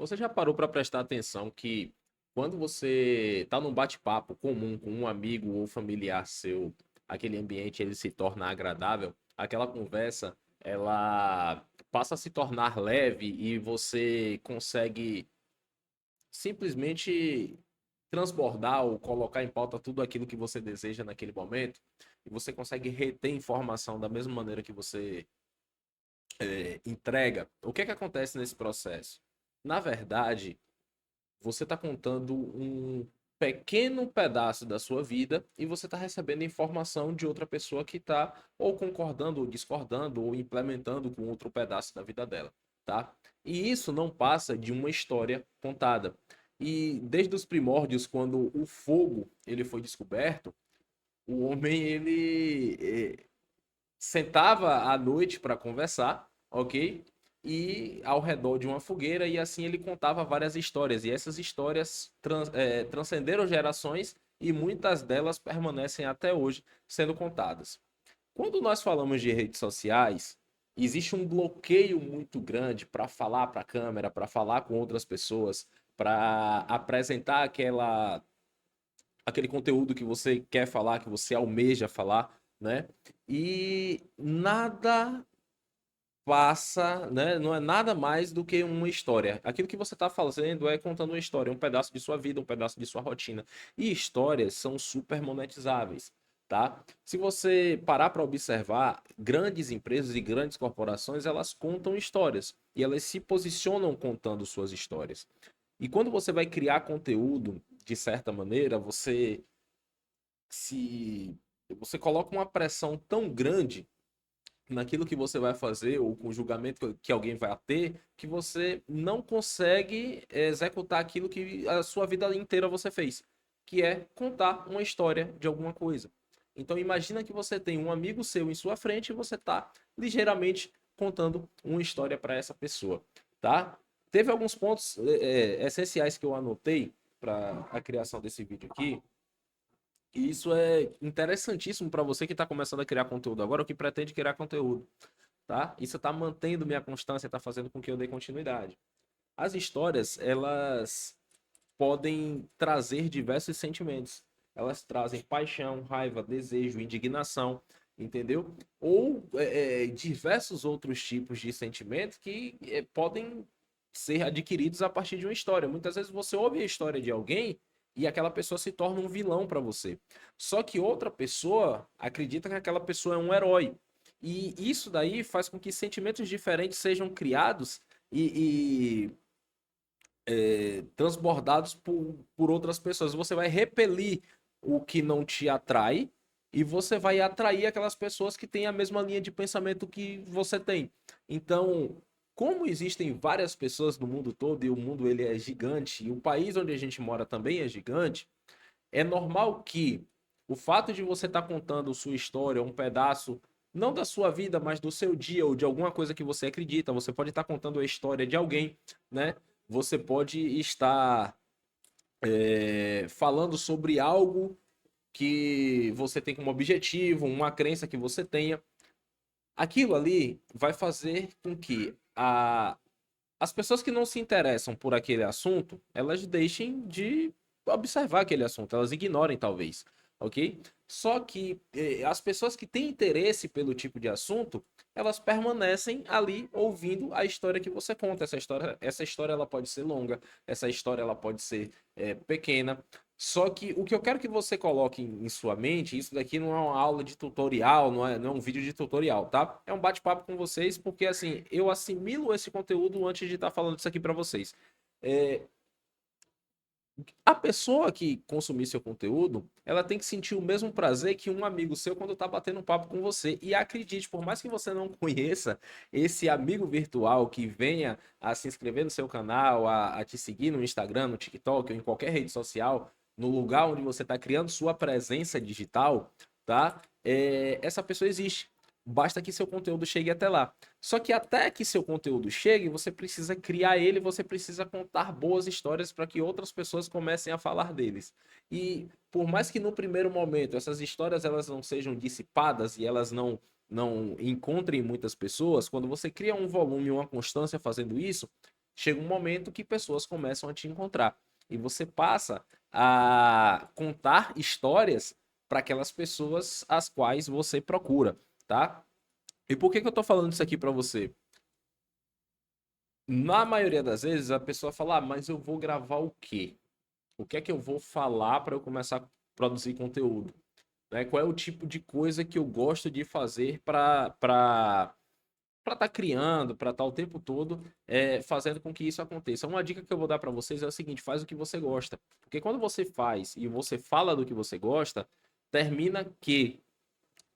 Você já parou para prestar atenção que quando você está num bate-papo comum com um amigo ou familiar seu, aquele ambiente ele se torna agradável, aquela conversa ela passa a se tornar leve e você consegue simplesmente transbordar ou colocar em pauta tudo aquilo que você deseja naquele momento, e você consegue reter informação da mesma maneira que você entrega. O que é que acontece nesse processo? Na verdade, você está contando um pequeno pedaço da sua vida e você está recebendo informação de outra pessoa que está ou concordando ou discordando ou implementando com outro pedaço da vida dela, tá? E isso não passa de uma história contada. E desde os primórdios, quando o fogo ele foi descoberto, o homem sentava à noite para conversar, ok? E ao redor de uma fogueira, e assim ele contava várias histórias. E essas histórias transcenderam gerações e muitas delas permanecem até hoje sendo contadas. Quando nós falamos de redes sociais, existe um bloqueio muito grande para falar para a câmera, para falar com outras pessoas, para apresentar aquele conteúdo que você quer falar, que você almeja falar, né? E nada passa, né? Não é nada mais do que uma história. Aquilo que você está fazendo é contando uma história, um pedaço de sua vida, um pedaço de sua rotina. E histórias são super monetizáveis, tá? Se você parar para observar, grandes empresas e grandes corporações, elas contam histórias e elas se posicionam contando suas histórias. E quando você vai criar conteúdo, de certa maneira, se você coloca uma pressão tão grande naquilo que você vai fazer ou com o julgamento que alguém vai ter, que você não consegue executar aquilo que a sua vida inteira você fez, que é contar uma história de alguma coisa. Então imagina que você tem um amigo seu em sua frente e você está ligeiramente contando uma história para essa pessoa, tá? Teve alguns pontos essenciais que eu anotei para a criação desse vídeo aqui. E isso é interessantíssimo para você que está começando a criar conteúdo agora ou que pretende criar conteúdo, tá? Isso está mantendo minha constância, está fazendo com que eu dê continuidade. As histórias, elas podem trazer diversos sentimentos. Elas trazem paixão, raiva, desejo, indignação, entendeu? Ou diversos outros tipos de sentimentos que podem ser adquiridos a partir de uma história. Muitas vezes você ouve a história de alguém e aquela pessoa se torna um vilão para você. Só que outra pessoa acredita que aquela pessoa é um herói. E isso daí faz com que sentimentos diferentes sejam criados e transbordados por outras pessoas. Você vai repelir o que não te atrai e você vai atrair aquelas pessoas que têm a mesma linha de pensamento que você tem. Então, como existem várias pessoas no mundo todo e o mundo ele é gigante e o país onde a gente mora também é gigante, é normal que o fato de você estar contando sua história, um pedaço não da sua vida, mas do seu dia ou de alguma coisa que você acredita, você pode estar contando a história de alguém, né? Você pode estar falando sobre algo que você tem como objetivo, uma crença que você tenha. Aquilo ali vai fazer com que as pessoas que não se interessam por aquele assunto, elas deixem de observar aquele assunto, elas ignorem talvez, ok? Só que as pessoas que têm interesse pelo tipo de assunto, elas permanecem ali ouvindo a história que você conta. Essa história ela pode ser longa, essa história ela pode ser pequena. Só que o que eu quero que você coloque em sua mente, isso daqui não é uma aula de tutorial, não é um vídeo de tutorial, tá? É um bate-papo com vocês, porque assim, eu assimilo esse conteúdo antes de estar falando isso aqui para vocês. É, a pessoa que consumir seu conteúdo, ela tem que sentir o mesmo prazer que um amigo seu quando tá batendo um papo com você. E acredite, por mais que você não conheça esse amigo virtual que venha a se inscrever no seu canal, a te seguir no Instagram, no TikTok ou em qualquer rede social, no lugar onde você está criando sua presença digital, tá? Essa pessoa existe. Basta que seu conteúdo chegue até lá. Só que até que seu conteúdo chegue, você precisa criar ele, você precisa contar boas histórias para que outras pessoas comecem a falar deles. E por mais que no primeiro momento essas histórias elas não sejam dissipadas e elas não encontrem muitas pessoas, quando você cria um volume, uma constância fazendo isso, chega um momento que pessoas começam a te encontrar. E você passa a contar histórias para aquelas pessoas as quais você procura, tá? E por que que eu tô falando isso aqui para você? Na maioria das vezes a pessoa fala, ah, mas eu vou gravar o quê? O que é que eu vou falar para eu começar a produzir conteúdo? Né? Qual é o tipo de coisa que eu gosto de fazer para estar criando, para estar o tempo todo fazendo com que isso aconteça. Uma dica que eu vou dar para vocês é o seguinte: faz o que você gosta. Porque quando você faz e você fala do que você gosta, termina que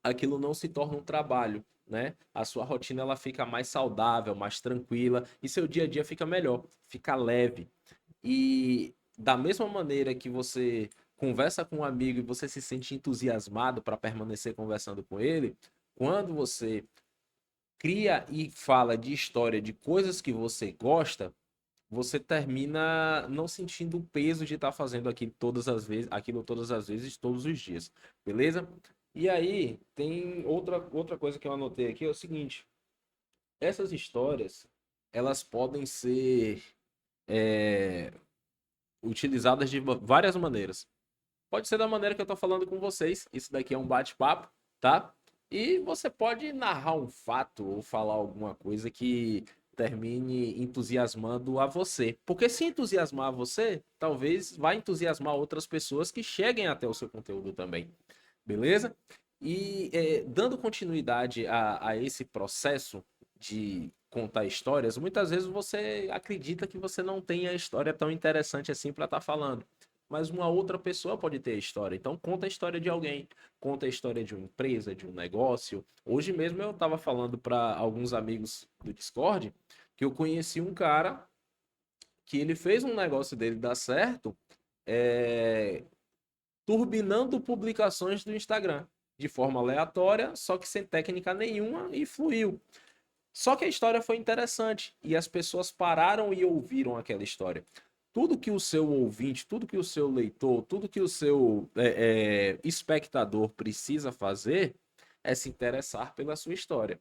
aquilo não se torna um trabalho, né? A sua rotina ela fica mais saudável, mais tranquila e seu dia a dia fica melhor, fica leve. E da mesma maneira que você conversa com um amigo e você se sente entusiasmado para permanecer conversando com ele, quando você cria e fala de história, de coisas que você gosta, você termina não sentindo o peso de estar fazendo aquilo todas as vezes, todos os dias, beleza? E aí, tem outra coisa que eu anotei aqui, é o seguinte, essas histórias, elas podem ser é, utilizadas de várias maneiras. Pode ser da maneira que eu tô falando com vocês. Isso daqui é um bate-papo, tá? E você pode narrar um fato ou falar alguma coisa que termine entusiasmando a você. Porque se entusiasmar você, talvez vai entusiasmar outras pessoas que cheguem até o seu conteúdo também. Beleza? E dando continuidade a esse processo de contar histórias, muitas vezes você acredita que você não tem a história tão interessante assim para estar falando. Mas uma outra pessoa pode ter a história. Então conta a história de alguém, conta a história de uma empresa, de um negócio. Hoje mesmo eu estava falando para alguns amigos do Discord que eu conheci um cara que ele fez um negócio dele dar certo, é, turbinando publicações do Instagram de forma aleatória, só que sem técnica nenhuma e fluiu. Só que a história foi interessante e as pessoas pararam e ouviram aquela história. Tudo que o seu ouvinte, tudo que o seu leitor, tudo que o seu espectador precisa fazer é se interessar pela sua história.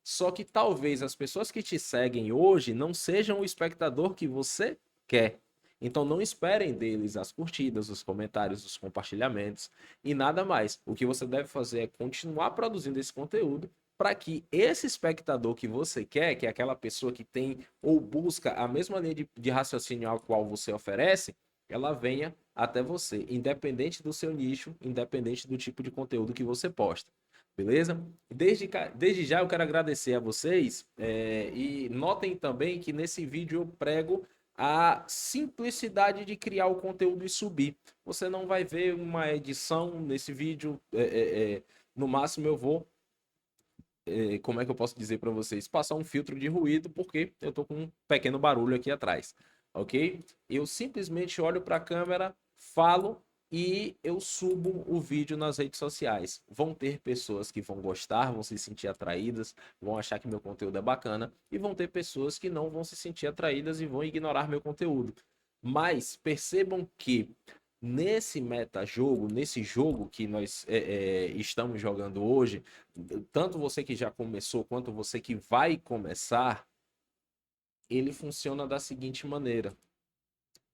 Só que talvez as pessoas que te seguem hoje não sejam o espectador que você quer. Então não esperem deles as curtidas, os comentários, os compartilhamentos e nada mais. O que você deve fazer é continuar produzindo esse conteúdo para que esse espectador que você quer, que é aquela pessoa que tem ou busca a mesma linha de raciocínio ao qual você oferece, ela venha até você, independente do seu nicho, independente do tipo de conteúdo que você posta. Beleza? Desde já eu quero agradecer a vocês e notem também que nesse vídeo eu prego a simplicidade de criar o conteúdo e subir. Você não vai ver uma edição nesse vídeo. No máximo eu vou, como é que eu posso dizer para vocês? Passar um filtro de ruído porque eu tô com um pequeno barulho aqui atrás, ok? Eu simplesmente olho para a câmera, falo e eu subo o vídeo nas redes sociais. Vão ter pessoas que vão gostar, vão se sentir atraídas, vão achar que meu conteúdo é bacana, e vão ter pessoas que não vão se sentir atraídas e vão ignorar meu conteúdo. Mas percebam que nesse metajogo, nesse jogo que nós estamos jogando hoje, tanto você que já começou quanto você que vai começar, ele funciona da seguinte maneira: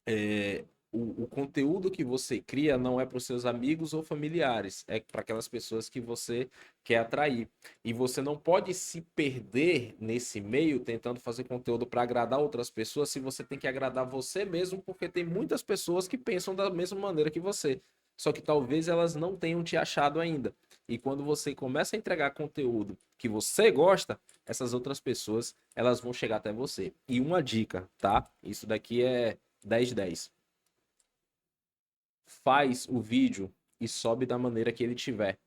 é, o conteúdo que você cria não é para os seus amigos ou familiares, é para aquelas pessoas que você quer atrair. E você não pode se perder nesse meio tentando fazer conteúdo para agradar outras pessoas se você tem que agradar você mesmo, porque tem muitas pessoas que pensam da mesma maneira que você. Só que talvez elas não tenham te achado ainda. E quando você começa a entregar conteúdo que você gosta, essas outras pessoas, elas vão chegar até você. E uma dica, tá? Isso daqui é 10/10. Faz o vídeo e sobe da maneira que ele tiver,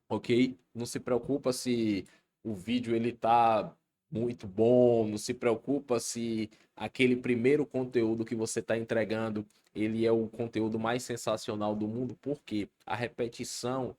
ok? Não se preocupa se o vídeo ele tá muito bom, não se preocupa se aquele primeiro conteúdo que você está entregando ele é o conteúdo mais sensacional do mundo, porque a repetição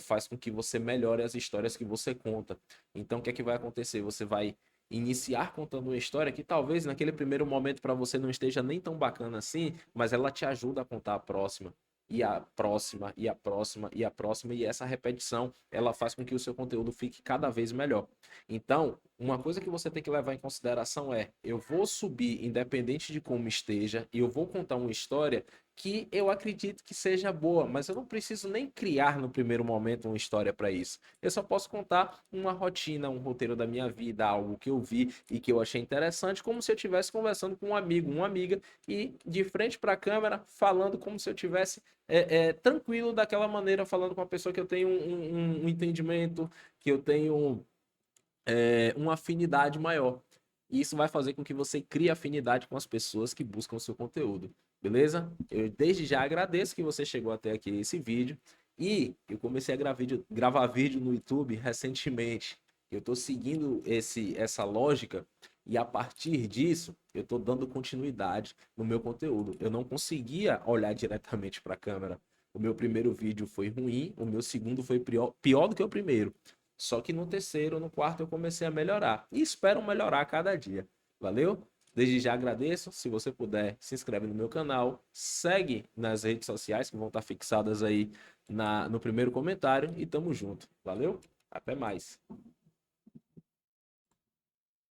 faz com que você melhore as histórias que você conta. Então, o que é que vai acontecer? Você vai iniciar contando uma história que talvez naquele primeiro momento para você não esteja nem tão bacana assim, mas ela te ajuda a contar a próxima. e a próxima, e a próxima, e a próxima, e essa repetição, ela faz com que o seu conteúdo fique cada vez melhor. Então, uma coisa que você tem que levar em consideração é, eu vou subir independente de como esteja, e eu vou contar uma história que eu acredito que seja boa, mas eu não preciso nem criar no primeiro momento uma história para isso. Eu só posso contar uma rotina, um roteiro da minha vida, algo que eu vi e que eu achei interessante, como se eu estivesse conversando com um amigo, uma amiga, e de frente para a câmera, falando como se eu tivesse tranquilo daquela maneira, falando com uma pessoa que eu tenho um entendimento, que eu tenho uma afinidade maior. E isso vai fazer com que você crie afinidade com as pessoas que buscam o seu conteúdo. Beleza? Eu desde já agradeço que você chegou até aqui esse vídeo. E eu comecei a gravar vídeo no YouTube recentemente. Eu estou seguindo essa lógica e a partir disso eu estou dando continuidade no meu conteúdo. Eu não conseguia olhar diretamente para a câmera. O meu primeiro vídeo foi ruim, o meu segundo foi pior do que o primeiro. Só que no terceiro, no quarto eu comecei a melhorar. E espero melhorar a cada dia. Valeu? Desde já agradeço. Se você puder, se inscreve no meu canal. Segue nas redes sociais que vão estar fixadas aí no primeiro comentário. E tamo junto. Valeu? Até mais.